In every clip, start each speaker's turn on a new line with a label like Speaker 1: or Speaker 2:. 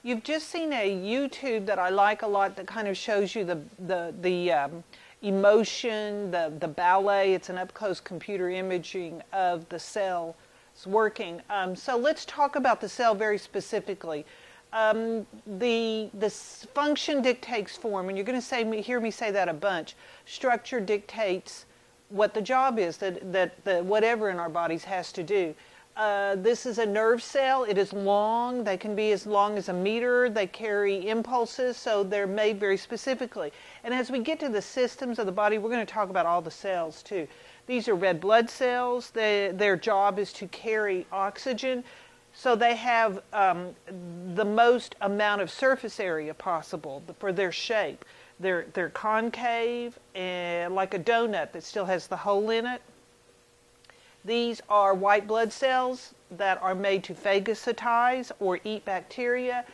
Speaker 1: You've just seen a YouTube that I like a lot that kind of shows you the emotion, the ballet. It's an up-close computer imaging of the cell working. So let's talk about the cell very specifically. The function dictates form, and you're going to hear me say that a bunch. Structure dictates what the job is that whatever in our bodies has to do. This is a nerve cell. It is long. They can be as long as a meter. They carry impulses, so they're made very specifically. And as we get to the systems of the body, we're going to talk about all the cells too. These are red blood cells. Their job is to carry oxygen, so they have the most amount of surface area possible for their shape. They're concave, and like a donut that still has the hole in it. These are white blood cells that are made to phagocytize or eat bacteria.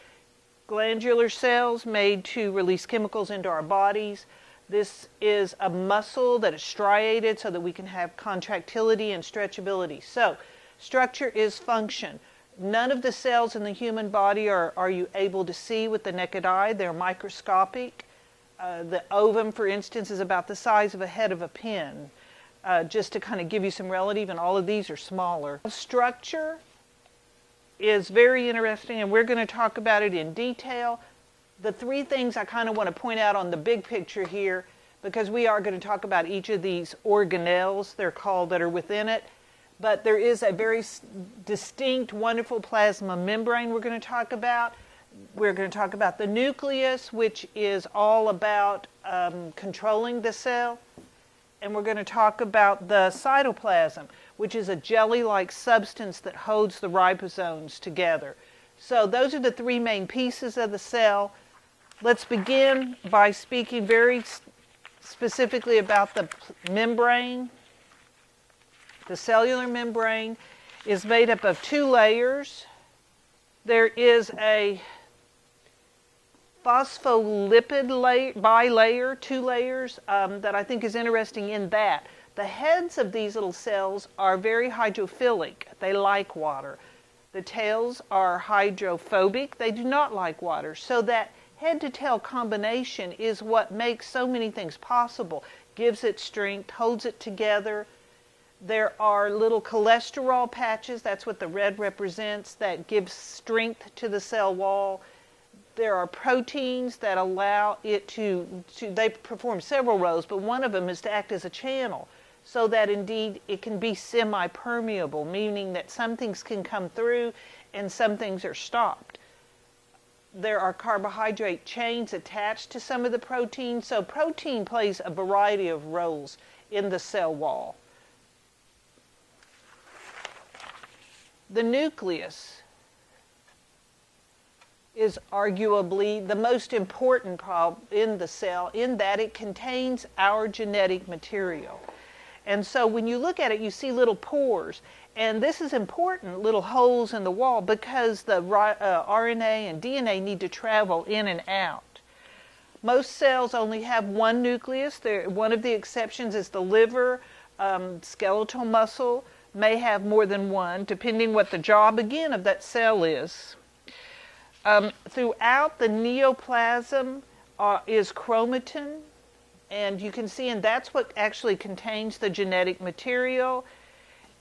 Speaker 1: Glandular cells made to release chemicals into our bodies. This is a muscle that is striated so that we can have contractility and stretchability. So, structure is function. None of the cells in the human body are you able to see with the naked eye. They're microscopic. The ovum, for instance, is about the size of a head of a pin. Just to kind of give you some relative, and all of these are smaller. Structure is very interesting, and we're going to talk about it in detail. The three things I kind of want to point out on the big picture here, because we are going to talk about each of these organelles, they're called, that are within it. But there is a very distinct, wonderful plasma membrane we're going to talk about. We're going to talk about the nucleus, which is all about controlling the cell. And we're going to talk about the cytoplasm, which is a jelly-like substance that holds the ribosomes together. So those are the three main pieces of the cell. Let's begin by speaking very specifically about the membrane. The cellular membrane is made up of two layers. There is a phospholipid bilayer, two layers, that I think is interesting in that the heads of these little cells are very hydrophilic. They like water. The tails are hydrophobic. They do not like water. So that head-to-tail combination is what makes so many things possible, gives it strength, holds it together. There are little cholesterol patches, that's what the red represents, that gives strength to the cell wall. There are proteins that allow it they perform several roles, but one of them is to act as a channel, so that indeed it can be semi-permeable, meaning that some things can come through and some things are stopped. There are carbohydrate chains attached to some of the proteins, so protein plays a variety of roles in the cell wall. The nucleus is arguably the most important problem in the cell, in that it contains our genetic material. And so when you look at it, you see little pores. And this is important, little holes in the wall, because the RNA and DNA need to travel in and out. Most cells only have one nucleus. One of the exceptions is the liver. Skeletal muscle may have more than one, depending what the job, again, of that cell is. Throughout the neoplasm is chromatin, and you can see, and that's what actually contains the genetic material.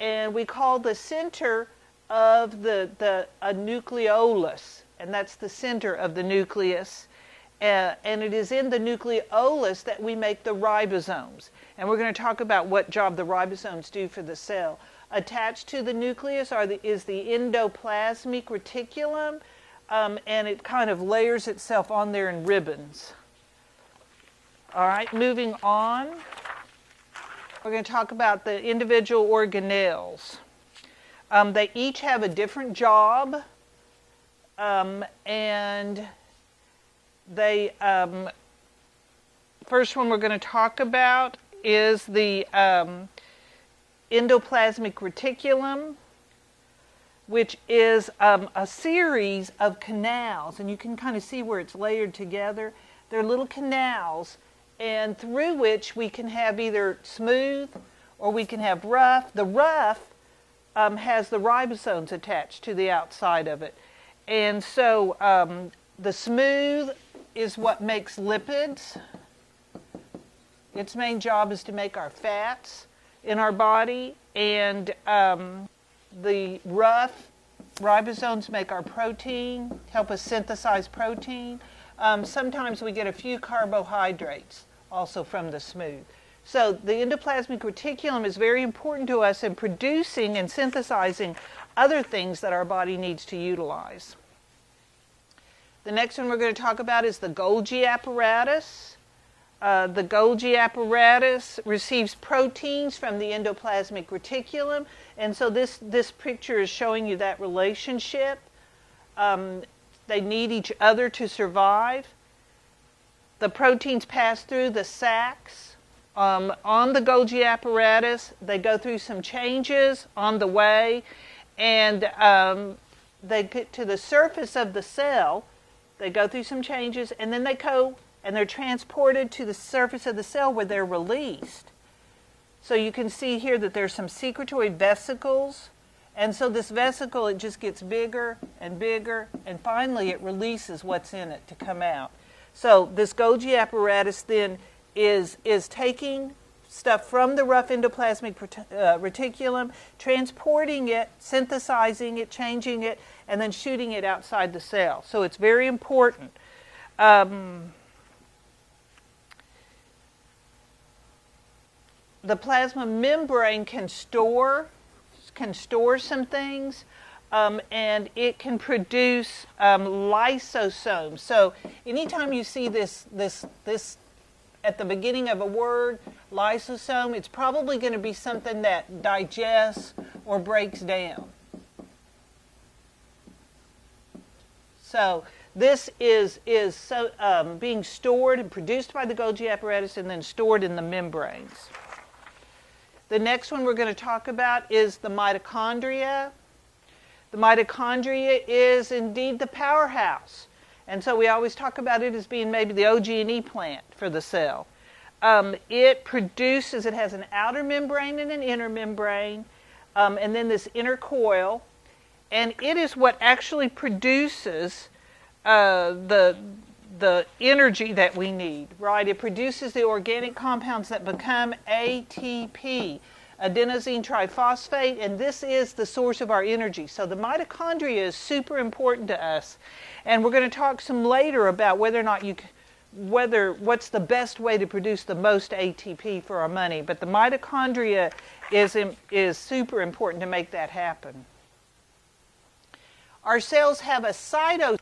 Speaker 1: And we call the center of a nucleolus, and that's the center of the nucleus. And it is in the nucleolus that we make the ribosomes. And we're going to talk about what job the ribosomes do for the cell. Attached to the nucleus is the endoplasmic reticulum, and it kind of layers itself on there in ribbons. All right, moving on. We're going to talk about the individual organelles. They each have a different job, and they, first one we're going to talk about is the endoplasmic reticulum, which is a series of canals, and you can kind of see where it's layered together. They're little canals, and through which we can have either smooth or we can have rough. The rough has the ribosomes attached to the outside of it. And so the smooth is what makes lipids. Its main job is to make our fats in our body, and the rough ribosomes make our protein, help us synthesize protein. Sometimes we get a few carbohydrates also from the smooth. So the endoplasmic reticulum is very important to us in producing and synthesizing other things that our body needs to utilize. The next one we're going to talk about is the Golgi apparatus. The Golgi apparatus receives proteins from the endoplasmic reticulum, and so this picture is showing you that relationship. They need each other to survive. The proteins pass through the sacs on the Golgi apparatus. They go through some changes on the way, and they get to the surface of the cell. They go through some changes, and then they're transported to the surface of the cell where they're released. So you can see here that there's some secretory vesicles, and so this vesicle, it just gets bigger and bigger, and finally it releases what's in it to come out. So this Golgi apparatus then is taking stuff from the rough endoplasmic reticulum, transporting it, synthesizing it, changing it, and then shooting it outside the cell. So it's very important. The plasma membrane can store some things, and it can produce lysosomes. So anytime you see this at the beginning of a word, lysosome, it's probably going to be something that digests or breaks down. So this is being stored and produced by the Golgi apparatus and then stored in the membranes. The next one we're going to talk about is the mitochondria. The mitochondria is indeed the powerhouse. And so we always talk about it as being maybe the OG&E plant for the cell. It has an outer membrane and an inner membrane, and then this inner coil. And it is what actually produces the energy that we need, right? It produces the organic compounds that become ATP, adenosine triphosphate, and this is the source of our energy. So the mitochondria is super important to us, and we're going to talk some later about whether or not what's the best way to produce the most ATP for our money. But the mitochondria is super important to make that happen. Our cells have a cytosol.